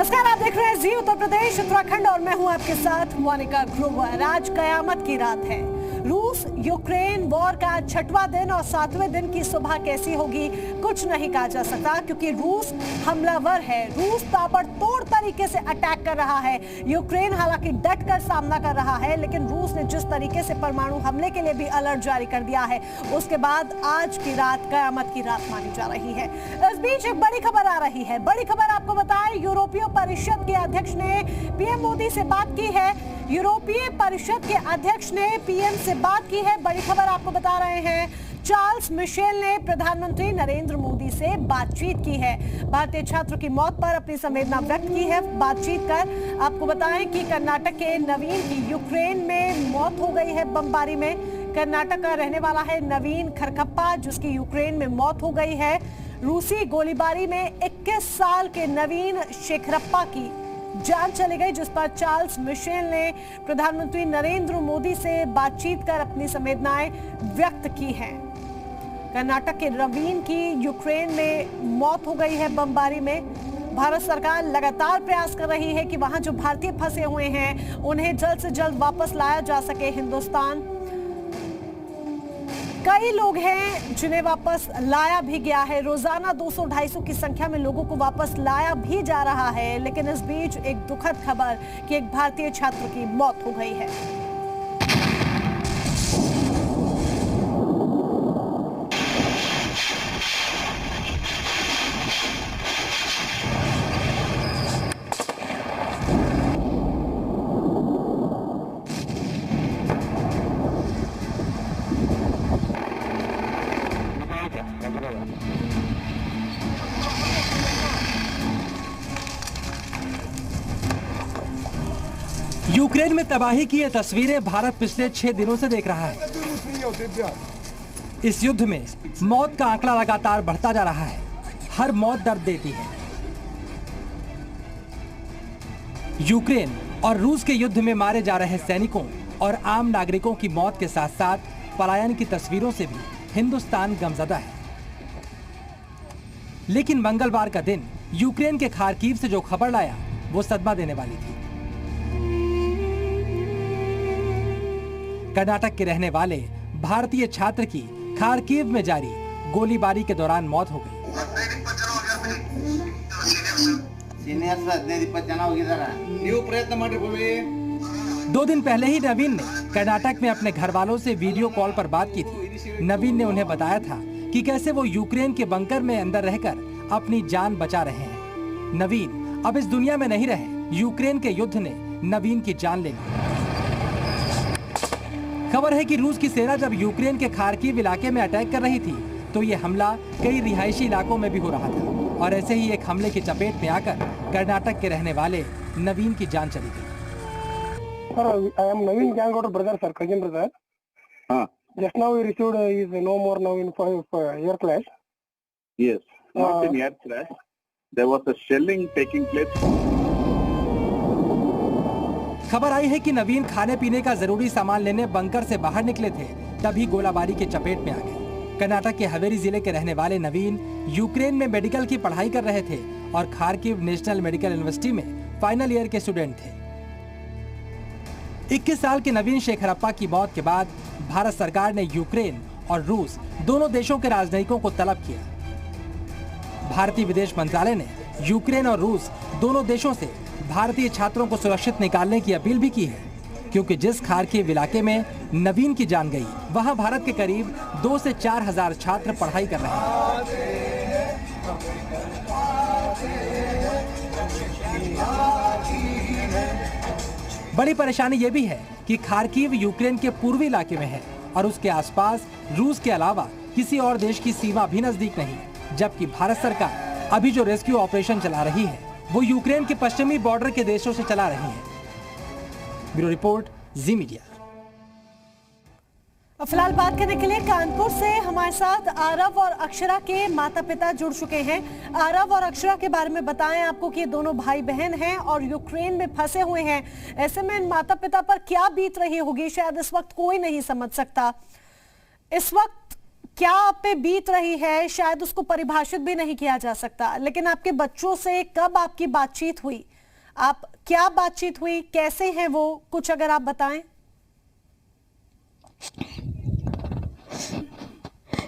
नमस्कार, आप देख रहे हैं जी उत्तर प्रदेश उत्तराखंड और मैं हूं आपके साथ मोनिका ग्रोवर। आज कयामत की रात है। रूस यूक्रेन वॉर का 6वां दिन और 7वें दिन की सुबह कैसी होगी कुछ नहीं कहा जा सकता, क्योंकि रूस हमलावर है। रूस ताबड़तोड़ तरीके से अटैक कर रहा है। यूक्रेन हालांकि डट कर सामना कर रहा है, लेकिन रूस ने जिस तरीके से परमाणु हमले के लिए भी अलर्ट जारी कर दिया है, उसके बाद आज की रात कयामत की रात मानी जा रही है। इस बीच एक बड़ी खबर आ रही है। बड़ी खबर आपको बताएं, यूरोपीय परिषद के अध्यक्ष ने पीएम मोदी से बात की है। यूरोपीय परिषद के अध्यक्ष ने पीएम से बात की है। बड़ी खबर आपको बता रहे हैं, चार्ल्स मिशेल ने प्रधानमंत्री नरेंद्र मोदी से बातचीत की है। भारतीय छात्र की मौत पर अपनी संवेदना व्यक्त की है। बातचीत कर आपको बताएं कि कर्नाटक के नवीन की यूक्रेन में मौत हो गई है बमबारी में। कर्नाटक का रहने वाला है नवीन खरकप्पा, जिसकी यूक्रेन में मौत हो गई है। रूसी गोलीबारी में 21 साल के नवीन शेखरप्पा की जान चली गई, जिस पर चार्ल्स मिशेल ने प्रधानमंत्री नरेंद्र मोदी से बातचीत कर अपनी संवेदनाएं व्यक्त की हैं। कर्नाटक के नवीन की यूक्रेन में मौत हो गई है बमबारी में। भारत सरकार लगातार प्रयास कर रही है कि वहां जो भारतीय फंसे हुए हैं उन्हें जल्द से जल्द वापस लाया जा सके हिंदुस्तान। कई लोग हैं जिन्हें वापस लाया भी गया है। रोजाना 200-250 की संख्या में लोगों को वापस लाया भी जा रहा है, लेकिन इस बीच एक दुखद खबर कि एक भारतीय छात्र की मौत हो गई है। यूक्रेन में तबाही की ये तस्वीरें भारत पिछले 6 दिनों से देख रहा है। इस युद्ध में मौत का आंकड़ा लगातार बढ़ता जा रहा है। हर मौत दर्द देती है। यूक्रेन और रूस के युद्ध में मारे जा रहे सैनिकों और आम नागरिकों की मौत के साथ साथ पलायन की तस्वीरों से भी हिंदुस्तान गमज़दा है। लेकिन मंगलवार का दिन यूक्रेन के खार्किव से जो खबर लाया वो सदमा देने वाली थी। कर्नाटक के रहने वाले भारतीय छात्र की खार्किव में जारी गोलीबारी के दौरान मौत हो गई। 2 दिन पहले ही नवीन ने कर्नाटक में अपने घर वालों से वीडियो कॉल पर बात की थी। नवीन ने उन्हें बताया था कि कैसे वो यूक्रेन के बंकर में अंदर रहकर अपनी जान बचा रहे हैं। नवीन अब इस दुनिया में नहीं रहे। यूक्रेन के युद्ध ने नवीन की जान ले ली। खबर है कि रूस की सेना जब यूक्रेन के खार्किव इलाके में अटैक कर रही थी तो ये हमला कई रिहायशी इलाकों में भी हो रहा था, और ऐसे ही एक हमले की चपेट में आकर कर्नाटक के रहने वाले नवीन की जान चली गई। सर, आई एम नवीन गैंगोटर ब्रदर, सर, कजिन ब्रदर। हाँ, just now we received is no more now in air clash. Yes, not in air clash. There was a shelling taking place. खबर आई है कि नवीन खाने पीने का जरूरी सामान लेने बंकर से बाहर निकले थे, तभी गोलाबारी की चपेट में आ गए। कर्नाटक के हवेरी जिले के रहने वाले नवीन यूक्रेन में मेडिकल की पढ़ाई कर रहे थे और खार्किव नेशनल मेडिकल यूनिवर्सिटी में फाइनल ईयर के स्टूडेंट थे। 21 साल के नवीन शेखरप्पा की मौत के बाद भारत सरकार ने यूक्रेन और रूस दोनों देशों के राजनयिकों को तलब किया। भारतीय विदेश मंत्रालय ने यूक्रेन और रूस दोनों देशों से भारतीय छात्रों को सुरक्षित निकालने की अपील भी की है, क्योंकि जिस खार्किव इलाके में नवीन की जान गई वहां भारत के करीब 2 से 4 हजार छात्र पढ़ाई कर रहे हैं। बड़ी परेशानी ये भी है कि खार्किव यूक्रेन के पूर्वी इलाके में है और उसके आसपास रूस के अलावा किसी और देश की सीमा भी नजदीक नहीं, जबकि भारत सरकार अभी जो रेस्क्यू ऑपरेशन चला रही है वो यूक्रेन के पश्चिमी बॉर्डर के देशों से चला रही है। ब्यूरो रिपोर्ट, जी मीडिया। फिलहाल बात करने के लिए कानपुर से हमारे साथ आरव और अक्षरा के माता पिता जुड़ चुके हैं। आरव और अक्षरा के बारे में बताएं आपको कि ये दोनों भाई बहन हैं और यूक्रेन में फंसे हुए हैं। ऐसे में इन माता पिता पर क्या बीत रही होगी, शायद इस वक्त कोई नहीं समझ सकता। इस वक्त क्या आप पे बीत रही है शायद उसको परिभाषित भी नहीं किया जा सकता, लेकिन आपके बच्चों से कब आपकी बातचीत हुई, आप क्या बातचीत हुई, कैसे हैं वो, कुछ अगर आप बताएं।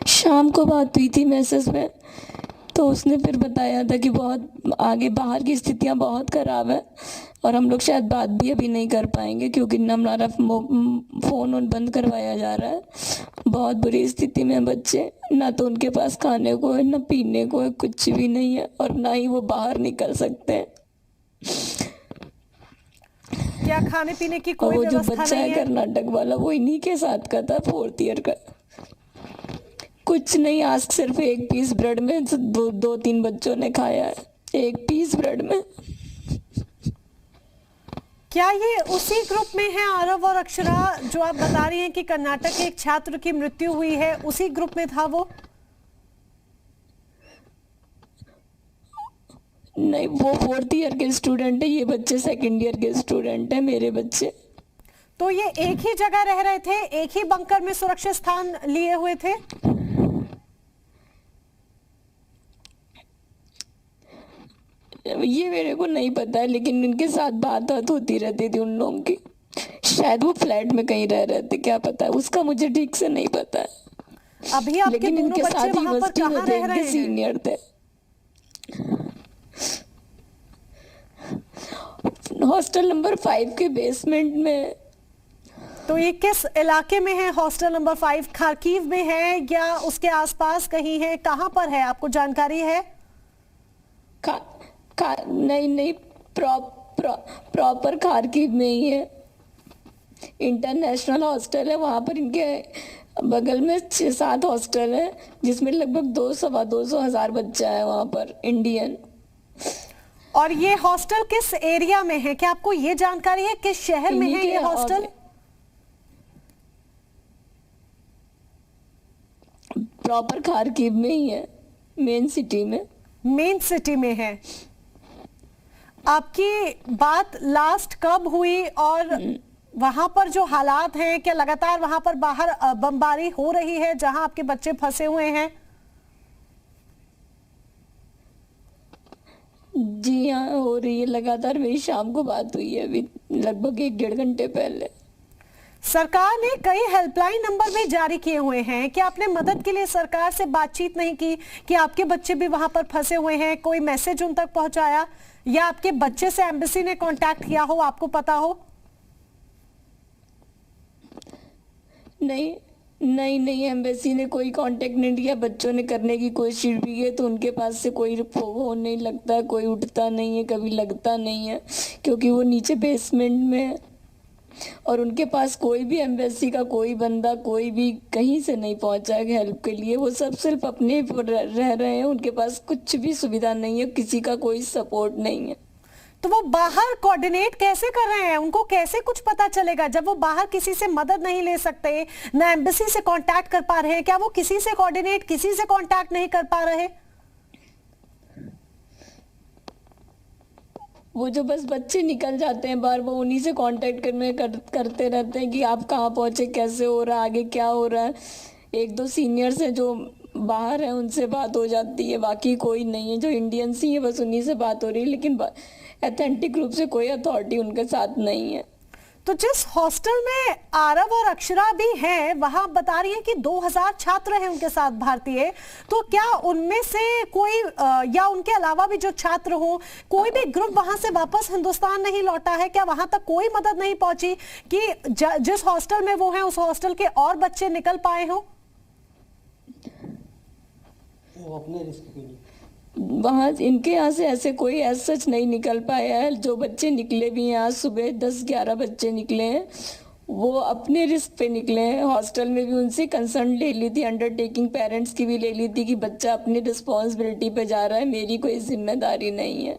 शाम को बात हुई थी मैसेज में, तो उसने फिर बताया था कि बहुत आगे बाहर की स्थितियां बहुत खराब है और हम लोग शायद बात भी अभी नहीं कर पाएंगे क्योंकि हमारा फ़ोन बंद करवाया जा रहा है। बहुत बुरी स्थिति में बच्चे, ना तो उनके पास खाने को है, ना पीने को है, कुछ भी नहीं है और ना ही वो बाहर निकल सकते हैं। क्या खाने पीने की और कोई वो जो व्यवस्था बच्चा नहीं है है? कर्नाटक वाला, वो इन्हीं के साथ का था, 4th ईयर का। कुछ नहीं, आज सिर्फ एक पीस ब्रेड में दो तीन बच्चों ने खाया है, एक पीस ब्रेड में। क्या ये उसी ग्रुप में है आरव और अक्षरा जो आप बता रही हैं कि कर्नाटक के एक छात्र की मृत्यु हुई है, उसी ग्रुप में था वो? नहीं, वो 4th ईयर के स्टूडेंट है, ये बच्चे 2nd ईयर के स्टूडेंट है, मेरे बच्चे। तो ये एक ही जगह रह रहे थे, एक ही बंकर में सुरक्षित स्थान लिए हुए थे? ये मेरे को नहीं पता है, लेकिन इनके साथ बात होती रहती थी उन लोगों की। शायद वो फ्लैट में कहीं रह रहे थे, क्या पता है, उसका मुझे ठीक से नहीं पता है। अभी आपके लेकिन दोनों इनके बच्चे साथ वहां पर कहाँ रह रहे हैं? सीनियर थे, हॉस्टल नंबर 5 के बेसमेंट में। तो ये किस इलाके में है? हॉस्टल नंबर 5 खारकीव में है या उसके आसपास कहीं है? कहाँ पर है, आपको जानकारी है? नहीं, प्रॉपर खारकीव में ही है। इंटरनेशनल हॉस्टल है, वहां पर इनके बगल में 6-7 हॉस्टल है जिसमें लगभग 200-250 बच्चा है वहां पर, इंडियन। और ये हॉस्टल किस एरिया में है? क्या आपको ये जानकारी है किस शहर में है ये हॉस्टल? प्रॉपर खारकीव में ही है, मेन सिटी में। मेन सिटी में है। आपकी बात लास्ट कब हुई और वहां पर जो हालात हैं, क्या लगातार वहां पर बाहर बमबारी हो रही है जहां आपके बच्चे फंसे हुए हैं? जी हाँ, हो रही है लगातार। मेरी शाम को बात हुई है अभी लगभग 1-1.5 घंटे पहले। सरकार ने कई हेल्पलाइन नंबर भी जारी किए हुए हैं। क्या आपने मदद के लिए सरकार से बातचीत नहीं की कि आपके बच्चे भी वहां पर फंसे हुए हैं? कोई मैसेज उन तक पहुंचाया या आपके बच्चे से एम्बेसी ने कांटेक्ट किया हो, आपको पता हो? नहीं, एम्बेसी ने कोई कांटेक्ट नहीं किया। बच्चों ने करने की कोशिश भी की तो उनके पास से कोई फोन नहीं लगता, कोई उठता नहीं है, कभी लगता नहीं है, क्योंकि वो नीचे बेसमेंट में है और उनके पास कोई भी एम्बेसी का कोई बंदा, कोई भी कहीं से नहीं पहुंचा है हेल्प के लिए। वो सब सिर्फ अपने रह रहे हैं, उनके पास कुछ भी सुविधा नहीं है, किसी का कोई सपोर्ट नहीं है। तो वो बाहर कोऑर्डिनेट कैसे कर रहे हैं? उनको कैसे कुछ पता चलेगा जब वो बाहर किसी से मदद नहीं ले सकते, ना एम्बेसी से कांटेक्ट कर पा रहे हैं? क्या वो किसी से कोऑर्डिनेट, किसी से कांटेक्ट नहीं कर पा रहे? वो जो बस बच्चे निकल जाते हैं बाहर, वो उन्हीं से कांटेक्ट करते रहते हैं कि आप कहाँ पहुंचे, कैसे हो रहा है, आगे क्या हो रहा है। 1-2 सीनियर्स हैं जो बाहर है, उनसे बात हो जाती है, बाकी कोई नहीं है। जो इंडियंस ही है बस उन्हीं से बात हो रही है, लेकिन ऑथेंटिक रूप से कोई अथॉरिटी उनके साथ नहीं है। तो जिस हॉस्टल में आरव और अक्षरा भी हैं, वहां बता रही हैं कि 2000 छात्र हैं उनके साथ भारतीय। तो क्या उनमें से कोई या उनके अलावा भी जो छात्र हो, कोई भी ग्रुप वहां से वापस हिंदुस्तान नहीं लौटा है? क्या वहां तक कोई मदद नहीं पहुंची कि जिस हॉस्टल में वो हैं उस हॉस्टल के और बच्चे निकल पाए हो? वो अपने रिस्क के लिए वहाँ इनके यहाँ से ऐसे कोई सच नहीं निकल पाया है। जो बच्चे निकले भी हैं, आज सुबह 10-11 बच्चे निकले हैं, वो अपने रिस्क पे निकले हैं। हॉस्टल में भी उनसे कंसर्न ले ली थी, अंडरटेकिंग पेरेंट्स की भी ले ली थी कि बच्चा अपनी रिस्पॉन्सिबिलिटी पे जा रहा है, मेरी कोई जिम्मेदारी नहीं है।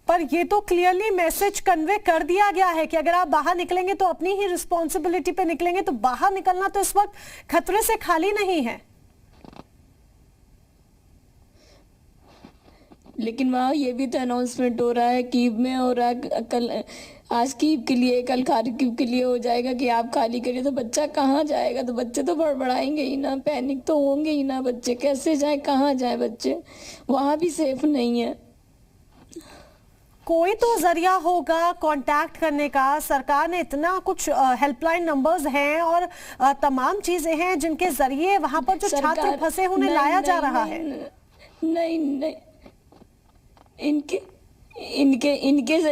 पर ये तो क्लियरली मैसेज कन्वे कर दिया गया है कि अगर आप बाहर निकलेंगे तो अपनी ही रिस्पॉन्सिबिलिटी पे निकलेंगे। तो बाहर निकलना तो इस वक्त खतरे से खाली नहीं है। लेकिन वहाँ ये भी तो अनाउंसमेंट हो रहा है, कीव में हो रहा है, कल आज कीव के लिए, कल खारकीव के लिए हो जाएगा कि आप खाली करिए। तो बच्चा कहाँ जाएगा? तो बच्चे तो बड़बड़ाएंगे ही ना, पैनिक तो होंगे ही ना। बच्चे कैसे जाए, कहाँ जाए? बच्चे वहाँ भी सेफ नहीं है। कोई तो जरिया होगा कांटेक्ट करने का। सरकार ने इतना कुछ हेल्पलाइन नंबर्स हैं और तमाम चीजें हैं जिनके जरिए वहां पर जो छात्र फंसे उन्हें लाया जा रहा है। नहीं,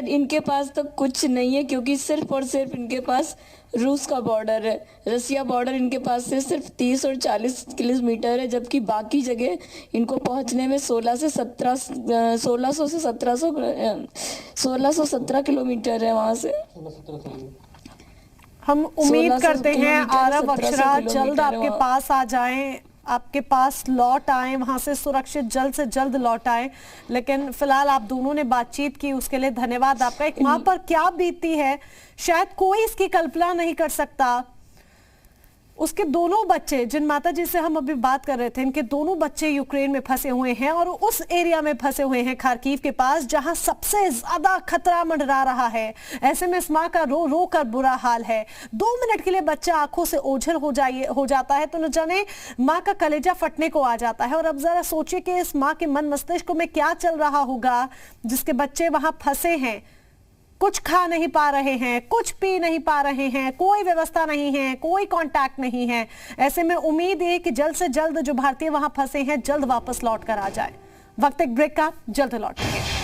इनके पास तो कुछ नहीं है, क्योंकि सिर्फ और सिर्फ इनके पास रूस का बॉर्डर है, रसिया बॉर्डर इनके पास से सिर्फ 30 और 40 किलोमीटर है, जबकि बाकी जगह इनको पहुंचने में 1600 से 17 किलोमीटर है वहां से। हम उम्मीद करते हैं आरव अक्षरा जल्द आपके पास आ जाएं, आपके पास लौट आए, वहां से सुरक्षित जल्द से जल्द लौट आए। लेकिन फिलहाल आप दोनों ने बातचीत की, उसके लिए धन्यवाद आपका। एक मां पर क्या बीतती है शायद कोई इसकी कल्पना नहीं कर सकता। उसके दोनों बच्चे, जिन माताजी से हम अभी बात कर रहे थे, इनके दोनों बच्चे यूक्रेन में फंसे हुए हैं और उस एरिया में फंसे हुए हैं खार्किव के पास जहां सबसे ज्यादा खतरा मंडरा रहा है। ऐसे में इस मां का रो रो कर बुरा हाल है। 2 मिनट के लिए बच्चा आंखों से ओझल हो जाता है तो न जाने मां का कलेजा फटने को आ जाता है। और अब जरा सोचिए कि इस मां के मन मस्तिष्क में क्या चल रहा होगा जिसके बच्चे वहां फंसे हैं, कुछ खा नहीं पा रहे हैं, कुछ पी नहीं पा रहे हैं, कोई व्यवस्था नहीं है, कोई कांटेक्ट नहीं है। ऐसे में उम्मीद है कि जल्द से जल्द जो भारतीय वहां फंसे हैं जल्द वापस लौट कर आ जाए। वक्त एक ब्रेक का, जल्द लौटेंगे।